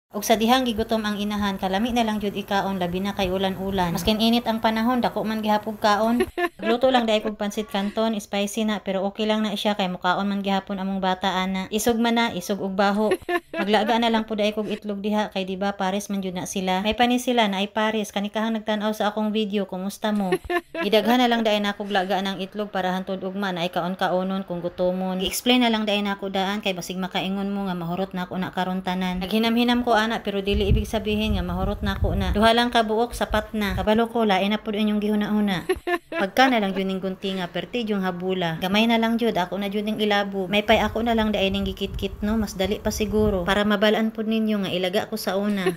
Ug sa dihang gigutom ang inahan, kalami na lang jud ikaon labi na kay ulan-ulan. Maskin init ang panahon, dako man gihapon kaon. Luto lang dai kog pansit canton, spicy na pero okay lang na siya kay mukaon man gihapon among bata ana. Isog man na, isog ug baho. Maglaga na lang pud ay kog itlog diha kay di ba pares man jud na sila. May panis sila na ay pares, kanikahang nagtan-aw sa akong video, kumusta mo? Gidaghan na lang dai na kog laga ng itlog para hantod ugma na ay kaon-kaonon kung gutomon. I-explain na lang dai na ako daan kay basig makaingon mo nga mahurot na ako na karon tanan. Naghinam-hinam ko ana pero dili ibig sabihin nga mahurot na ako na. Duha lang ka buok sapat na. Kabalo ko lain na pud inyong gihuna-huna. Pagka na lang jud ning guntinga perti yung habula. Gamay na lang jud ako na jud ning ilabo. May pay ako na lang dai ning gikit-kit no, mas dali pa siguro para mabalaan pud ninyo nga ilaga ko sa una.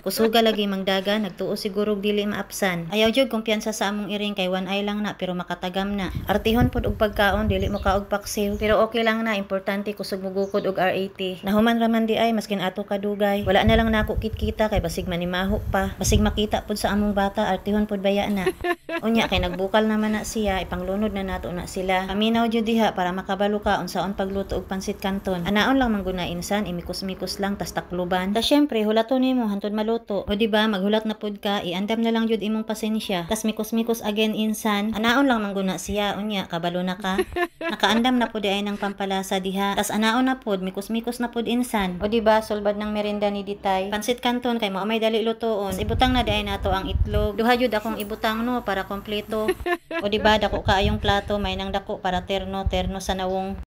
Kusuga lagi mangdaga, nagtuo siguro dili maapsan. Ayaw jud kumpiyansa sa among iring kay one eye lang na pero makatagam na. Artihon pud og pagkaon dili mo ka og paksiw. Pero okay lang na, importante kusog mo gukod og R80. Nahuman raman di ay maskin ato kadugay. Wala na lang nako kit-kita kay basig manimaho pa. Basig makita pud sa among bata, artihon pud baya na. Unya kay nagbukal naman na siya, ipanglunod na nato na sila. Paminaw jud diha para makabalo ka unsaon pagluto og pansit canton. Anaon lang mangguna insan, imikos-mikos lang tas takluban. Ta syempre hulaton nimo hantod maluto. O di ba maghulat na pud ka, iandam na lang jud imong pasensya. Tas mikos-mikos again insan. Anaon lang mangguna siya, unya kabalo na ka. Nakaandam na pud ay nang pampalasa diha. Tas anaon na pud, mikos-mikos na pud insan. O di ba sulbad ng merienda ni Ditay. Pansit canton kay mao may dali lutoon. Ibutang na diay nato ang itlog. Duha jud akong ibutang no para kompleto. O di ba dako kaayong plato, may nang dako para terno sa nawong.